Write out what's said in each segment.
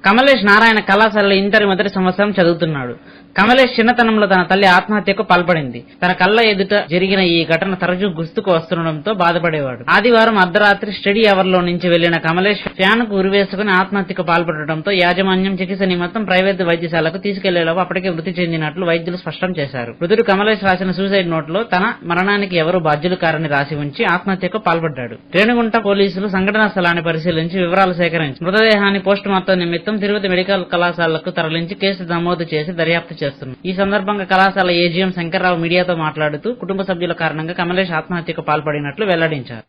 కమలేష్ నారాయణ కళాశాలలో ఇంటర్ మొదటి సంవత్సరం చదువుతున్నాడు. కమలేష్ చిన్నతనంలో తన తల్లి ఆత్మహత్యకు పాల్పడింది. తన కళ్ల ఎదుట జరిగిన ఈ ఘటన తరచూ గుర్తుకు వస్తుండటంతో బాధపడేవాడు. ఆదివారం అర్ధరాత్రి స్టడీ అవర్ లో నుంచి వెళ్లిన కమలేష్ ఫ్యాన్ కు ఉరివేసుకుని ఆత్మహత్యకు పాల్పడటంతో యాజమాన్యం చికిత్స నిమిత్తం ప్రైవేటు వైద్యశాలకు తీసుకెళ్లేలోపు అప్పటికే మృతి చెందినట్లు వైద్యులు స్పష్టం చేశారు. మృతుడు కమలేష్ రాసిన సూసైడ్ నోట్ లో తన మరణానికి ఎవరు బాధ్యులు కారని రాసి ఉంచి ఆత్మహత్యకు పాల్పడ్డాడు. రేణిగుంట పోలీసులు సంఘటనా స్థలాన్ని పరిశీలించి వివరాలు సేకరించి మృతదేహాన్ని పోస్ట్ మార్టం నిమిత్తం తిరుపతి మెడికల్ కళాశాలకు తరలించి కేసు నమోదు చేసి దర్యాప్తు చేస్తున్నారు. ఈ సందర్భంగా కళాశాల ఏజీఎం శంకర్రావు మీడియాతో మాట్లాడుతూ కుటుంబ సభ్యుల కారణంగా కమలేష్ ఆత్మహత్యకు పాల్పడినట్లు వెల్లడించారు.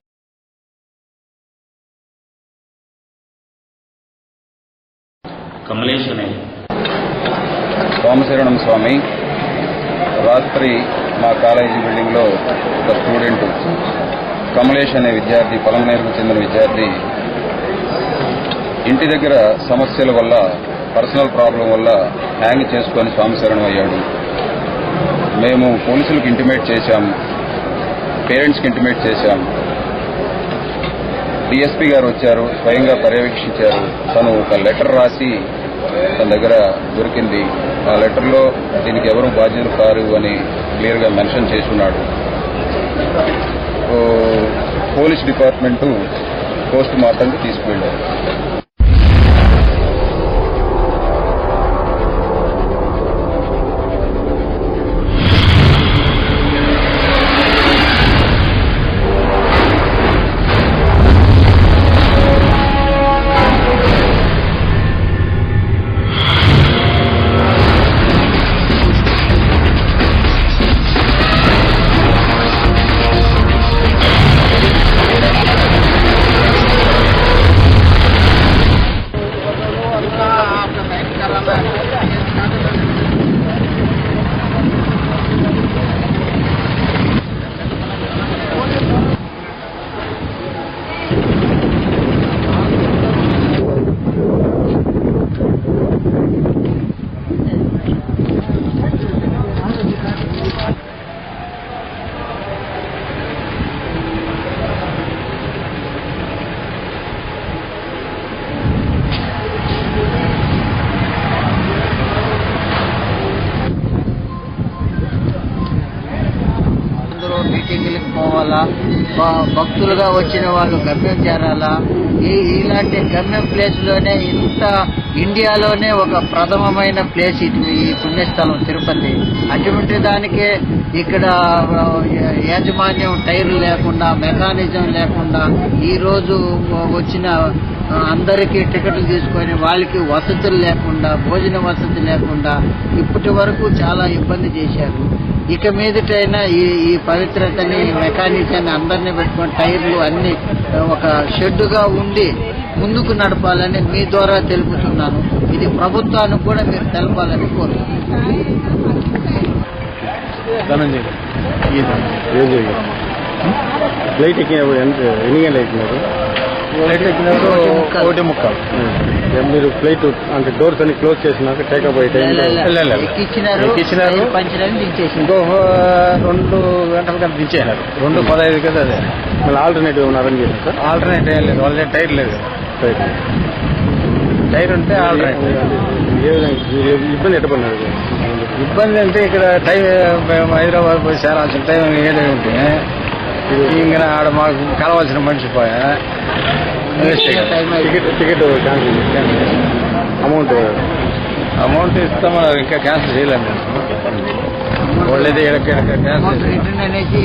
కమలేష్ అనే సోమశరణం స్వామి రాత్రి మా కాలేజీ బిల్డింగ్ లో ఒక స్టూడెంట్ కమలేష్ అనే విద్యార్థి పలమనేరుకు చెందిన విద్యార్థి ఇంటి దగ్గర సమస్యల వల్ల పర్సనల్ ప్రాబ్లం వల్ల హ్యాంగ్ చేసుకుని స్వామిశరణం అయ్యాడు. మేము పోలీసులకు ఇంటిమేట్ చేశాము, పేరెంట్స్కి ఇంటిమేట్ చేశాము. డిఎస్పీ గారు వచ్చారు, స్వయంగా పర్యవేక్షించారు. తను ఒక లెటర్ రాసి తన దగ్గర దొరికింది. ఆ లెటర్లో దీనికి ఎవరు బాధ్యులు కారు అని క్లియర్గా మెన్షన్ చేసి ఉన్నాడు. పోలీస్ డిపార్ట్మెంటు పోస్ట్ మార్టంకి తీసుకువెళ్ళారు. మీటింగ్లకు పోవాలా, భక్తులుగా వచ్చిన వాళ్ళు గమ్యం చేరాలా. ఇలాంటి గమ్యం ప్లేస్ లోనే ఇంత ఇండియాలోనే ఒక ప్రథమమైన ప్లేస్ ఈ పుణ్యస్థలం తిరుపతి. అటువంటి దానికే ఇక్కడ యాజమాన్యం టైర్లు లేకుండా, మెకానిజం లేకుండా ఈ రోజు వచ్చిన అందరికీ టికెట్లు తీసుకొని వాళ్ళకి వసతులు లేకుండా, భోజన వసతి లేకుండా ఇప్పటి వరకు చాలా ఇబ్బంది చేశారు. ఇక మీదటైనా ఈ పవిత్రతని, మెకానిజాన్ని అందరినీ పెట్టుకొని టైర్లు అన్ని ఒక షెడ్డుగా ఉండి ముందుకు నడపాలని మీ ద్వారా తెలుపుతున్నాను. ఇది ప్రభుత్వానికి కూడా మీరు తెలపాలని కోరుతున్నాను. ఫ్లైట్ ఎక్కినప్పుడు ఎన్ని గంటలు ఎక్కినారు? ఫ్లైట్ ఎక్కినప్పుడు 1:45. మీరు ఫ్లైట్ అంటే డోర్స్ అన్ని క్లోజ్ చేసినాక టేకప్ అయ్యే ఎక్కించినారు, పంచడానికి దించేసి ఇంకో 2 గంటల కదా దించేసినారు. 2:15 కదా. అదే మళ్ళీ ఆల్టర్నేటివ్ ఏమైనా అరేంజ్ చేశారు సార్? ఆల్టర్నేట్ ఏం లేదు, వాళ్ళ టైర్ లేదు. టైర్ ఉంటే ఆల్టర్నేటివ్. ఏ విధంగా ఇబ్బంది ఎట్టబడినారు? ఇబ్బంది అంటే ఇక్కడ టైం మేము హైదరాబాద్ పోయి చేరాల్సిన టైం 7 ఉంటే ఇంకా ఆడ మాకు కలవాల్సిన మనిషి పోయా. టికెట్ అమౌంట్ ఇస్తామో ఇంకా క్యాన్సిల్ చేయలేము. వాళ్ళైతే క్యాన్సిల్ రిటర్న్ అనేది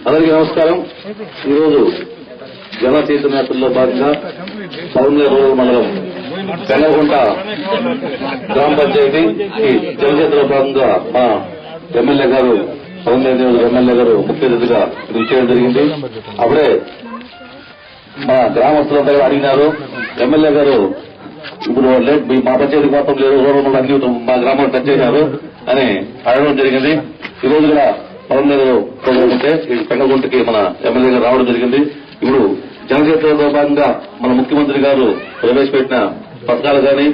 అందరికీ నమస్కారం. ఈరోజు జన చైతన్యాత్రలో భాగంగా పౌర్ణమి మండలం పెనగుంట గ్రామ పంచాయతీ జనచేతలో భాగంగా మా ఎమ్మెల్యే గారు పవన్ ఎమ్మెల్యే గారు ముఖ్య అతిథిగా చేయడం జరిగింది. అప్పుడే మా గ్రామస్తులంతా కూడా అడిగినారు, ఎమ్మెల్యే గారు ఇప్పుడు మా పంచాయతీ మొత్తం లేదు, రోడ్లు అన్ని మా గ్రామాలు టచ్ చేశారు అని అడగడం జరిగింది. ఈ రోజు కూడా పవన్ గారు ప్రోగ్రాం ఉంటే ఈ పెంగగుంటకి మన ఎమ్మెల్యే గారు రావడం జరిగింది. ఇప్పుడు జనజీవితంలో భాగంగా మన ముఖ్యమంత్రి గారు ప్రవేశపెట్టిన పథకాలు కానీ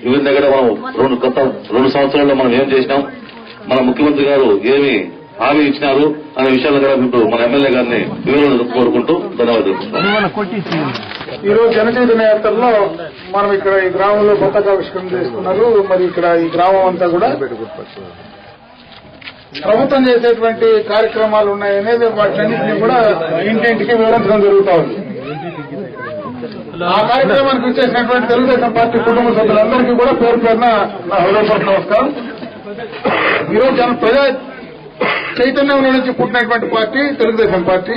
వివిధ దగ్గర మనం 2 సంవత్సరాల్లో మనం ఏం చేసినాం, మన ముఖ్యమంత్రి గారు ఏమి హామీ ఇచ్చినారు అనే విషయాలు కూడా ఇప్పుడు మన ఎమ్మెల్యే గారిని వివరణ కోరుకుంటూ ధన్యవాదాలు. ఈ రోజు జనచైతన్య యాత్రలో మనం ఇక్కడ ఈ గ్రామంలో కొత్తగా ఆవిష్కరణ చేసుకున్నారు. మరి ఇక్కడ ఈ గ్రామం అంతా కూడా ప్రభుత్వం చేసేటువంటి కార్యక్రమాలు ఉన్నాయనేది వాటిన్నింటినీ కూడా ఇంటింటికి వివరించడం జరుగుతా ఉంది. ఆ కార్యక్రమానికి వచ్చేసినటువంటి తెలుగుదేశం పార్టీ కుటుంబ సభ్యులందరికీ కూడా పేరు పేరున నా హృదయపూర్వక నమస్కారం. ఈరోజు ప్రజా చైతన్యంలో నుంచి పుట్టినటువంటి పార్టీ తెలుగుదేశం పార్టీ.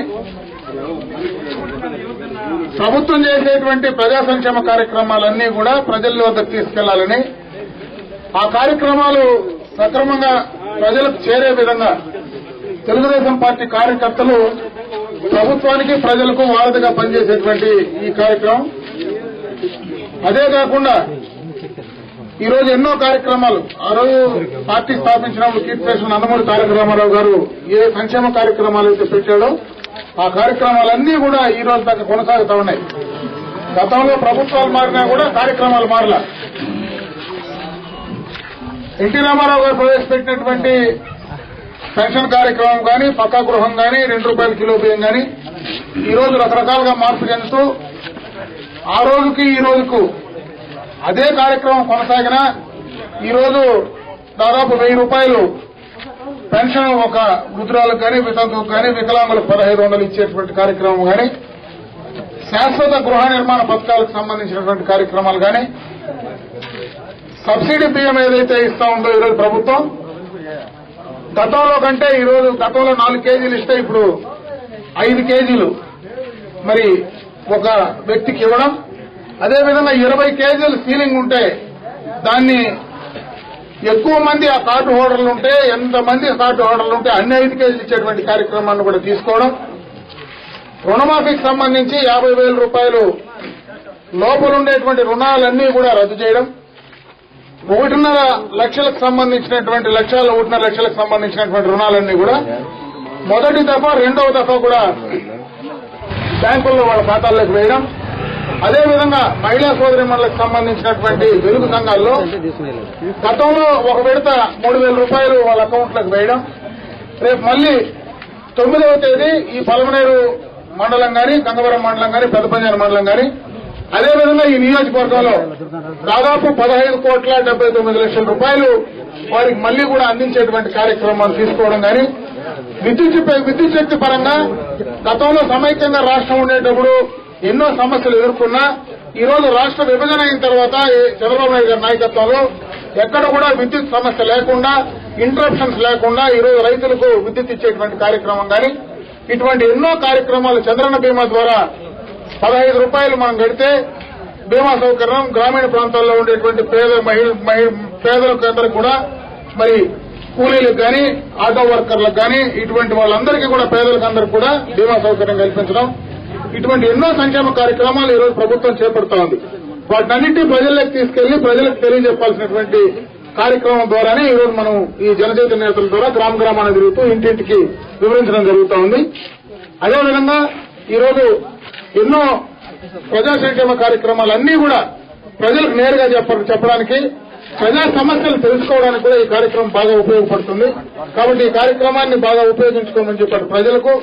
ప్రభుత్వం చేసేటువంటి ప్రజా సంక్షేమ కార్యక్రమాలన్నీ కూడా ప్రజల వద్దకు తీసుకెళ్లాలని, ఆ కార్యక్రమాలు సక్రమంగా ప్రజలకు చేరే విధంగా తెలుగుదేశం పార్టీ కార్యకర్తలు ప్రభుత్వానికి ప్రజలకు వారధిగా పనిచేసేటువంటి ఈ కార్యక్రమం. అదే కాకుండా ఈరోజు ఎన్నో కార్యక్రమాలు, ఆ రోజు పార్టీ స్థాపించినప్పుడు కీర్తిశేషులు నందమూరి తారక రామారావు గారు ఏ సంక్షేమ కార్యక్రమాలు అయితే పెట్టాడో ఆ కార్యక్రమాలన్నీ కూడా ఈ రోజు దాకా కొనసాగుతూ ఉన్నాయి. గతంలో ప్రభుత్వాలు మారినా కూడా కార్యక్రమాలు మారలా. ఎన్టీ రామారావు గారు ప్రవేశపెట్టినటువంటి పెన్షన్ కార్యక్రమం కానీ, పక్కా గృహం కానీ, ₹2 కిలో బియ్యం కానీ ఈ రోజు రకరకాలుగా మార్పు చెందుతూ ఆ రోజుకి ఈ రోజుకు అదే కార్యక్రమం కొనసాగినా ఈ రోజు దాదాపు ₹1000 పెన్షన్ ఒక వృద్ధురాలకు కానీ, వితంతువుకు కానీ, వికలాంగులకు 1500 ఇచ్చేటువంటి కార్యక్రమం కానీ, శాశ్వత గృహ నిర్మాణ పథకాలకు సంబంధించినటువంటి కార్యక్రమాలు కానీ, సబ్సిడీ బియ్యం ఏదైతే ఇస్తా ఉందో ఈరోజు ప్రభుత్వం గతంలో కంటే ఈరోజు గతంలో 4 కేజీలు ఇస్తే ఇప్పుడు 5 కేజీలు మరి ఒక వ్యక్తికి ఇవ్వడం. అదేవిధంగా 20 కేజీలు సీలింగ్ ఉంటే దాన్ని ఎక్కువ మంది ఆ కార్డు హోల్డర్లు ఉంటే, ఎంతమంది కార్డు హోల్డర్లు ఉంటే అన్ని 5 కేజీలు ఇచ్చేటువంటి కార్యక్రమాన్ని కూడా తీసుకోవడం. రుణమాఫీకి సంబంధించి ₹50,000 లోపలుండేటువంటి రుణాలన్నీ కూడా రద్దు చేయడం. 1.5 లక్షలకు సంబంధించినటువంటి 1.5 లక్షలకు సంబంధించినటువంటి రుణాలన్నీ కూడా మొదటి దఫా, రెండవ దఫా కూడా బ్యాంకుల్లో వాళ్ళ ఖాతాల్లోకి వేయడం. అదేవిధంగా మహిళా సోదరిమణులకు సంబంధించినటువంటి వెలుగు సంఘాల్లో గతంలో ఒక విడత ₹3,000 వాళ్ళ అకౌంట్లకు వేయడం. రేపు మళ్లీ 9వ తేదీ ఈ పలమనేరు మండలం కానీ, గంగవరం మండలం కానీ, పెద్దపంజాల మండలం కానీ, అదేవిధంగా ఈ నియోజకవర్గంలో దాదాపు ₹15,79,00,000 వారికి మళ్లీ కూడా అందించేటువంటి కార్యక్రమాలు తీసుకోవడం కానీ, విద్యుత్ శక్తి పరంగా గతంలో సమైక్యంగా రాష్ట్రం ఉండేటప్పుడు ఎన్నో సమస్యలు ఎదుర్కొన్నా ఈ రోజు రాష్ట్ర విభజన అయిన తర్వాత చంద్రబాబు నాయుడు గారి నాయకత్వంలో ఎక్కడ కూడా విద్యుత్ సమస్య లేకుండా, ఇంటరప్షన్స్ లేకుండా ఈ రోజు రైతులకు విద్యుత్ ఇచ్చేటువంటి కార్యక్రమం కానీ, ఇటువంటి ఎన్నో కార్యక్రమాలు చంద్రన్న బీమా ద్వారా ₹15 మనం గడితే బీమా సౌకర్యం గ్రామీణ ప్రాంతాల్లో ఉండేటువంటి పేదలకు అందరికీ కూడా, మరి కూలీలకు కానీ, ఆటో వర్కర్లకు కానీ, ఇటువంటి వాళ్ళందరికీ కూడా పేదలకు అందరికీ కూడా బీమా సౌకర్యం కల్పించడం, ఇటువంటి ఎన్నో సంక్షేమ కార్యక్రమాలు ఈ రోజు ప్రభుత్వం చేపడుతూ ఉంది. వాటినన్నింటినీ ప్రజల్లోకి తీసుకెళ్లి ప్రజలకు తెలియజెప్పాల్సినటువంటి కార్యక్రమం ద్వారానే ఈ రోజు మనం ఈ జనచైతన్య నేతల ద్వారా గ్రామ గ్రామాన్ని తిరుగుతూ ఇంటింటికి వివరించడం జరుగుతూ ఉంది. అదేవిధంగా ఈ రోజు ఎన్నో ప్రజా సంక్షేమ కార్యక్రమాలన్నీ కూడా ప్రజలకు నేరుగా చెప్పడానికి, ప్రజా సమస్యలు తెలుసుకోవడానికి కూడా ఈ కార్యక్రమం బాగా ఉపయోగపడుతుంది. కాబట్టి ఈ కార్యక్రమాన్ని బాగా ఉపయోగించుకోమని చెప్పారు ప్రజలకు.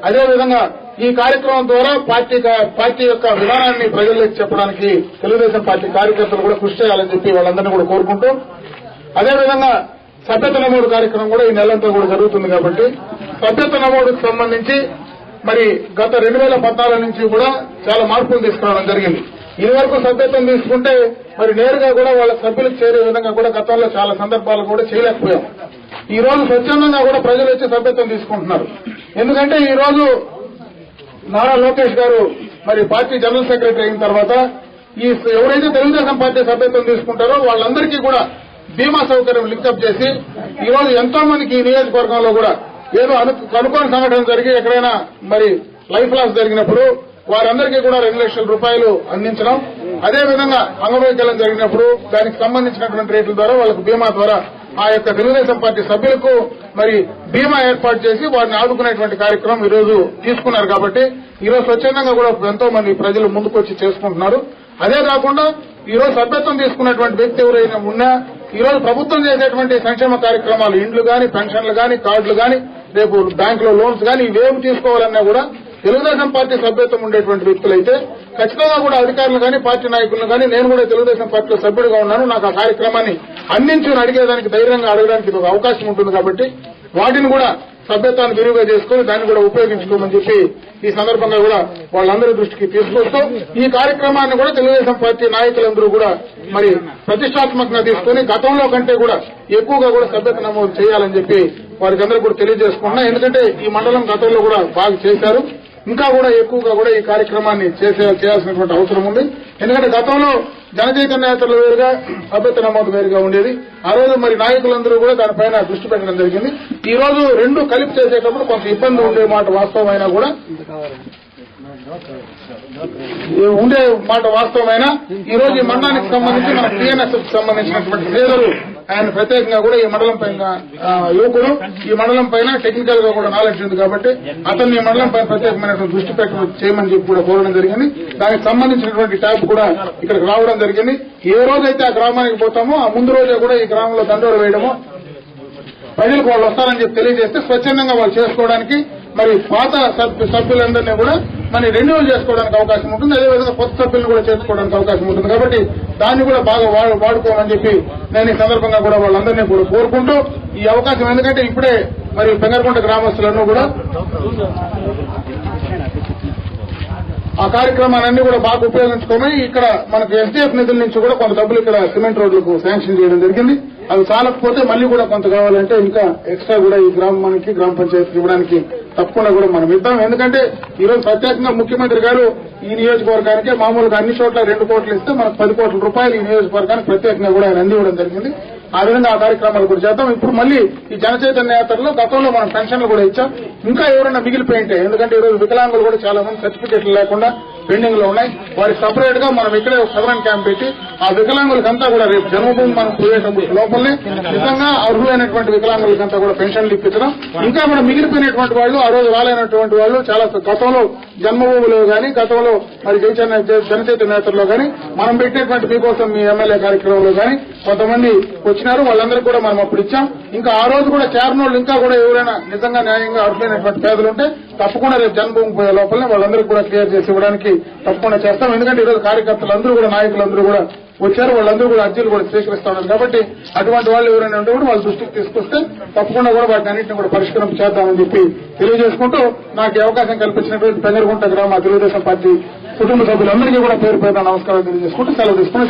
అదేవిధంగా ఈ కార్యక్రమం ద్వారా పార్టీ యొక్క విధానాన్ని ప్రజలకు చెప్పడానికి తెలుగుదేశం పార్టీ కార్యకర్తలు కూడా కృషి చేయాలని చెప్పి వాళ్ళందరినీ కూడా కోరుకుంటూ, అదేవిధంగా సభ్యత నమోదు కార్యక్రమం కూడా ఈ నెలంతా కూడా జరుగుతుంది. కాబట్టి సభ్యత నమోదుకు సంబంధించి మరి గత 2014 నుంచి కూడా చాలా మార్పులు తీసుకురావడం జరిగింది. ఇదివరకు సభ్యత్వం తీసుకుంటే మరి నేరుగా కూడా వాళ్ళ సభ్యులకు చేరే విధంగా కూడా గతంలో చాలా సందర్భాలు కూడా చేయలేకపోయాం. ఈ రోజు స్వచ్ఛందంగా కూడా ప్రజలు వచ్చి సభ్యత్వం తీసుకుంటున్నారు. ఎందుకంటే ఈ రోజు నారా లోకేష్ గారు మరి పార్టీ జనరల్ సెక్రటరీ అయిన తర్వాత ఎవరైతే తెలుగుదేశం పార్టీ సభ్యత్వం తీసుకుంటారో వాళ్ళందరికీ కూడా బీమా సౌకర్యం లింకప్ చేసి ఈ రోజు ఎంతో మందికి ఈ నియోజకవర్గంలో కూడా ఏదో అనుకోని సంఘటన జరిగి ఎక్కడైనా మరి లైఫ్ లాస్ జరిగినప్పుడు వారందరికీ కూడా 2 లక్షల రూపాయలు అందించడం, అదేవిధంగా అంగవైకల్యం జరిగినప్పుడు దానికి సంబంధించినటువంటి రేట్ల ద్వారా వాళ్ళకు బీమా ద్వారా ఆ యొక్క తెలుగుదేశం పార్టీ సభ్యులకు మరి బీమా ఏర్పాటు చేసి వారిని ఆదుకునేటువంటి కార్యక్రమం ఈ రోజు తీసుకున్నారు. కాబట్టి ఈ రోజు స్వచ్ఛందంగా కూడా ఎంతో మంది ప్రజలు ముందుకొచ్చి చేసుకుంటున్నారు. అదే కాకుండా ఈ రోజు సభ్యత్వం తీసుకున్నటువంటి వ్యక్తి ఎవరైనా ఉన్నా ఈ రోజు ప్రభుత్వం చేసేటువంటి సంక్షేమ కార్యక్రమాలు, ఇండ్లు గాని, పెన్షన్లు గాని, కార్డులు గాని, రేపు బ్యాంకులో లోన్స్ గాని ఇవేమి తీసుకోవాలన్నా కూడా తెలుగుదేశం పార్టీ సభ్యత్వం ఉండేటువంటి వ్యక్తులైతే ఖచ్చితంగా కూడా అధికారులు గాని, పార్టీ నాయకులను గాని, నేను కూడా తెలుగుదేశం పార్టీలో సభ్యుడిగా ఉన్నాను, నాకు ఆ కార్యక్రమాన్ని అందించుని అడిగేదానికి, ధైర్యంగా అడగడానికి ఒక అవకాశం ఉంటుంది. కాబట్టి వాటిని కూడా సభ్యత్వాన్ని విరివిగా చేసుకుని దాన్ని కూడా ఉపయోగించుకోమని చెప్పి ఈ సందర్భంగా కూడా వాళ్ళందరి దృష్టికి తీసుకొస్తూ ఈ కార్యక్రమాన్ని కూడా తెలుగుదేశం పార్టీ నాయకులందరూ కూడా మరి ప్రతిష్టాత్మకంగా తీసుకుని గతంలో కంటే కూడా ఎక్కువగా కూడా సభ్యత నమోదు చేయాలని చెప్పి వారికి అందరూ కూడా తెలియజేసుకున్నా. ఎందుకంటే ఈ మండలం గతంలో కూడా బాగా చేశారు, ఇంకా కూడా ఎక్కువగా కూడా ఈ కార్యక్రమాన్ని చేయాల్సినటువంటి అవసరం ఉంది. ఎందుకంటే గతంలో జనచైతన్య యాత్రలు వేరుగా, సభ్యత నమోదు వేరుగా ఉండేది. ఆ రోజు మరి నాయకులందరూ కూడా దానిపైన దృష్టి పెట్టడం జరిగింది. ఈ రోజు రెండు కలిపి చేసేటప్పుడు కొంత ఇబ్బంది ఉండే మాట వాస్తవమైనా కూడా ఈ రోజు ఈ మండలానికి సంబంధించి మన టీఎన్ఎస్ఎఫ్ సంబంధించినటువంటి లీడరు ఆయన ప్రత్యేకంగా కూడా ఈ మండలం పైన యువకుడు, ఈ మండలం పైన టెక్నికల్ గా కూడా నాలెడ్జ్ ఉంది కాబట్టి అతన్ని ఈ మండలం పైన ప్రత్యేకమైనటువంటి దృష్టి చేయమని చెప్పి కూడా కోరడం జరిగింది. దానికి సంబంధించినటువంటి ట్యాబ్ కూడా ఇక్కడికి రావడం జరిగింది. ఏ రోజైతే ఆ గ్రామానికి పోతామో ఆ ముందు రోజే కూడా ఈ గ్రామంలో దండోరు వేయడము, ప్రజలకు వాళ్ళు వస్తారని చెప్పి తెలియజేస్తే స్వచ్ఛందంగా వాళ్ళు చేసుకోవడానికి మరి పాత సభ్యులందరినీ కూడా మరి రెన్యువల్ చేసుకోవడానికి అవకాశం ఉంటుంది. అదేవిధంగా కొత్త సభ్యులను కూడా చేసుకోవడానికి అవకాశం ఉంటుంది. కాబట్టి దాన్ని కూడా బాగా వాడుకోమని చెప్పి నేను ఈ సందర్భంగా కూడా వాళ్ళందరినీ కూడా కోరుకుంటూ ఈ అవకాశం, ఎందుకంటే ఇప్పుడే మరి పెంగరకుంట గ్రామస్తులను కూడా ఆ కార్యక్రమాలన్నీ కూడా బాగా ఉపయోగించుకోమని ఇక్కడ మనకు ఎస్డీఎఫ్ నిధుల నుంచి కూడా కొంత డబ్బులు ఇక్కడ సిమెంట్ రోడ్లకు శాంక్షన్ చేయడం జరిగింది. అవి చాలకపోతే మళ్ళీ కూడా కొంత కావాలంటే ఇంకా ఎక్స్ట్రా కూడా ఈ గ్రామానికి, గ్రామ పంచాయతీకి ఇవ్వడానికి తప్పకుండా కూడా మనం ఇద్దాం. ఎందుకంటే ఈ రోజు ప్రత్యేకంగా ముఖ్యమంత్రి గారు ఈ నియోజకవర్గానికి మామూలుగా అన్ని చోట్ల 2 కోట్లు ఇస్తే మనకు 10 కోట్ల రూపాయలు ఈ నియోజకవర్గానికి ప్రత్యేకంగా కూడా ఆయన అందివ్వడం జరిగింది. ఆ విధంగా ఆ కార్యక్రమాలు కూడా చేద్దాం. ఇప్పుడు మళ్ళీ ఈ జనచైతన్య యాత్రలో గతంలో మనం పెన్షన్లు కూడా ఇచ్చాం. ఇంకా ఎవరైనా మిగిలిపోయింటే, ఎందుకంటే ఈ రోజు వికలాంగులు కూడా చాలా మంది సర్టిఫికెట్లు లేకుండా పెండింగ్ లో ఉన్నాయి. వారికి సపరేట్ గా మనం ఇక్కడే ఒక సదరన్ క్యాంప్ పెట్టి ఆ వికలాంగులకంతా కూడా రేపు జన్మభూమి మనం పోయేటప్పుడు లోపలనే నిజంగా అర్హులైనటువంటి వికలాంగులకంతా కూడా పెన్షన్లు ఇప్పించడం, ఇంకా కూడా మిగిలిపోయినటువంటి వాళ్ళు, ఆ రోజు రాలేనటువంటి వాళ్ళు చాలా గతంలో జన్మభూమిలో గాని, గతంలో మరి జనచైతన్య యాత్రలో గాని మనం పెట్టినటువంటి మీకోసం మీ ఎమ్మెల్యే కార్యక్రమంలో గాని కొంతమంది వచ్చినారు. వాళ్ళందరికీ కూడా మనం అప్పుడు ఇచ్చాం. ఇంకా ఆ రోజు కూడా చేరనోళ్ళు ఇంకా కూడా ఎవరైనా నిజంగా న్యాయంగా అర్హులైనటువంటి పేదలు ఉంటే తప్పకుండా రేపు జన్మభూమి పోయే లోపలనే వాళ్ళందరికీ కూడా క్లియర్ చేసి ఇవ్వడానికి తప్పకుండా చేస్తాం. ఎందుకంటే ఈరోజు కార్యకర్తలు అందరూ కూడా, నాయకులందరూ కూడా వచ్చారు. వాళ్ళందరూ కూడా అర్జీలు కూడా స్వీకరిస్తా ఉన్నారు. కాబట్టి అటువంటి వాళ్ళు ఎవరైనా ఉంటే కూడా వాళ్ళ దృష్టికి తీసుకొస్తే తప్పకుండా కూడా వాటిని అన్నింటినీ కూడా పరిష్కారం చేద్దామని చెప్పి తెలియజేసుకుంటూ నాకు ఈ అవకాశం కల్పించినటువంటి పెంగరకుంట గ్రామ తెలుగుదేశం పార్టీ కుటుంబ సభ్యులందరికీ కూడా పేరు పేరున నమస్కారం తెలియజేసుకుంటూ సెలవు తీసుకుని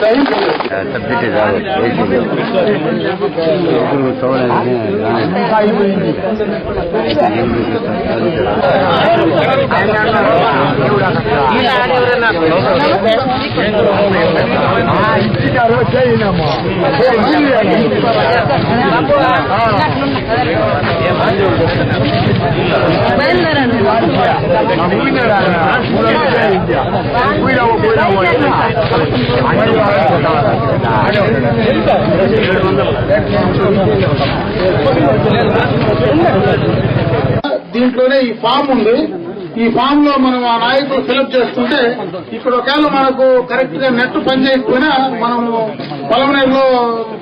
దీంట్లోనే ఈ ఫామ్ ఉంది. ఈ ఫామ్ లో మనం ఆ నాయకులు ఫిలప్ చేసుకుంటే ఇక్కడ ఒకవేళ మనకు కరెక్ట్ గా నెట్ పనిచేయకపోయినా మనము పొలంనేరులో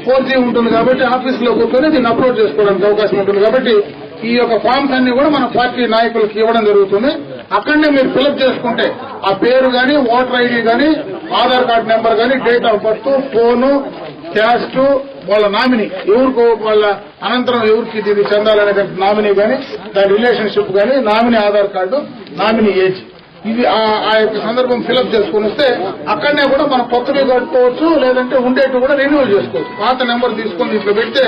4G ఉంటుంది కాబట్టి ఆఫీసులో కూర్చొని దీన్ని అప్లోడ్ చేసుకోవడానికి అవకాశం ఉంటుంది. కాబట్టి ఈ యొక్క ఫామ్స్ అన్ని కూడా మన పార్టీ నాయకులకు ఇవ్వడం జరుగుతుంది. అక్కడనే మీరు ఫిలప్ చేసుకుంటే ఆ పేరు గాని, ఓటర్ ఐడి గాని, ఆధార్ కార్డు నెంబర్ గాని, date of birth, phone, caste, వాళ్ళ నామినీ ఎవరికో వాళ్ళ అనంతరం ఎవరికి ఇది చెందాలనే నామినీ గాని, దాని రిలేషన్షిప్ గాని, nominee Aadhaar card, nominee age, ఇది ఆ యొక్క సందర్భం ఫిలప్ చేసుకుని వస్తే అక్కడనే కూడా మనం కొత్తవి కట్టుకోవచ్చు, లేదంటే ఉండేట్టు కూడా రెన్యూవల్ చేసుకోవచ్చు. పాత నెంబర్ తీసుకొని ఇట్లా పెడితే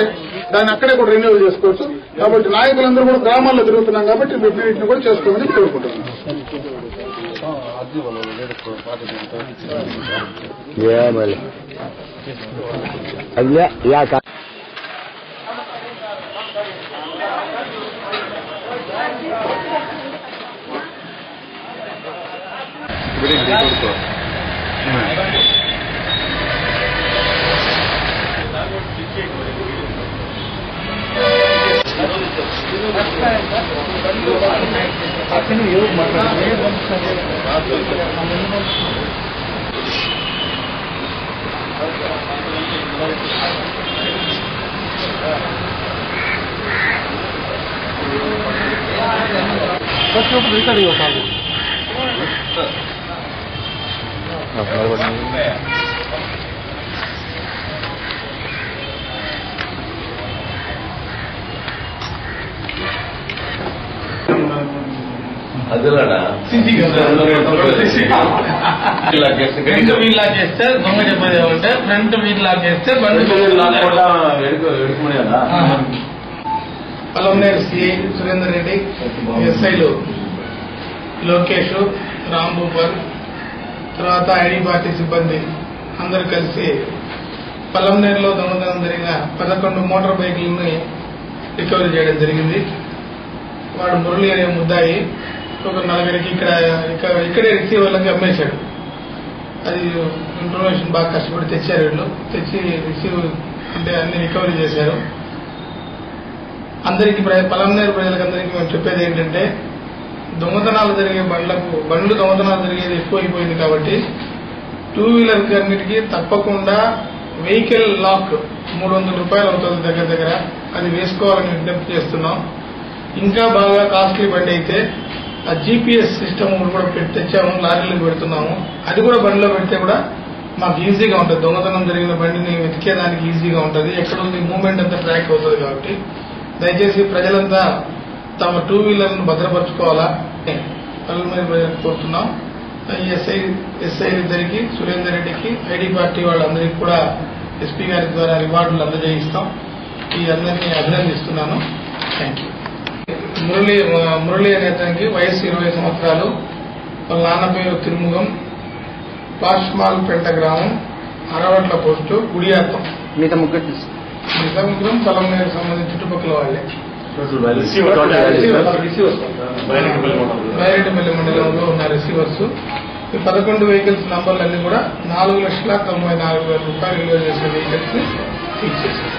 దాన్ని అక్కడే కూడా రెన్యూవల్ చేసుకోవచ్చు. కాబట్టి నాయకులందరూ కూడా గ్రామాల్లో తిరుగుతున్నాం కాబట్టి వీటిని కూడా చేసుకోమని కోరుకుంటున్నాం. వీల్ లాక్ చేస్తే దొంగ చెప్పేది ఏమంటే ఫ్రంట్ వీల్ లాక్ చేస్తే బండి పలంనేరు సిఐ సురేందర్ రెడ్డి, ఎస్ఐలు లోకేష్, రామ్ భూపాల్, తర్వాత ఐడి పార్టీ సిబ్బంది అందరూ కలిసి పలంనేరులో దొంగతనం జరిగిన 11 మోటార్ బైకులను రికవరీ చేయడం జరిగింది. వాడు మురళి అనే ముద్దాయి ఒక 4 ఇక్కడే రిసీవర్లకి అమ్మేశాడు. అది ఇన్ఫర్మేషన్ బాగా కష్టపడి తెచ్చారు వీళ్ళు. తెచ్చి రిసీవ్ అంటే అన్ని రికవరీ చేశారు. అందరికీ పలంనేరు ప్రజలకందరికీ మేము చెప్పేది ఏంటంటే, దొంగతనాలు జరిగే బండ్లు దొంగతనాలు జరిగేది ఎక్కువైపోయింది కాబట్టి 2 వీలర్కి అన్నిటికీ తప్పకుండా వెహికల్ లాక్ 300 రూపాయలు అవుతుంది దగ్గర. అది వేసుకోవాలని విజ్ఞప్తి చేస్తున్నాం. ఇంకా బాగా కాస్ట్లీ బండి అయితే ఆ జీపీఎస్ సిస్టమ్ కూడా తెచ్చాము, లారీలకు పెడుతున్నాము. అది కూడా బండిలో పెడితే కూడా మాకు ఈజీగా ఉంటుంది. దొంగతనం జరిగిన బండిని వెతికేదానికి ఈజీగా ఉంటుంది. ఎక్కడుంది మూవ్మెంట్ అంతా ట్రాక్ అవుతుంది. కాబట్టి దయచేసి ప్రజలంతా తమ 2 వీలర్ను భద్రపరచుకోవాలా కోరుతున్నాం. ఎస్ఐ ఇద్దరికి, సురేందర్ రెడ్డికి, ఐడి పార్టీ వాళ్ళందరికీ కూడా ఎస్పీ గారి ద్వారా రివార్డులు అందజేయిస్తాం. ఈ అందరినీ అభినందిస్తున్నాను. Thank you. మురళి అనే అతనికి వయసు 20 సంవత్సరాలు. వాళ్ళ నాన్న పేరు తిరుముగం, పాష్మాల్ పెంట గ్రామం, అరవట్ల పోస్టు, గుడియాత్తం. మిగతా ముగ్గురం పలంనేరు సంబంధించి చుట్టుపక్కల వాళ్ళే. బైరెడ్డిపల్లి మండలంలో ఉన్న రిసీవర్స్. ఈ 11 వెహికల్స్ నంబర్లన్నీ కూడా 4,94,000 రూపాయలు విలువ చేసే వెహికల్స్ ని సీజ్ చేశారు.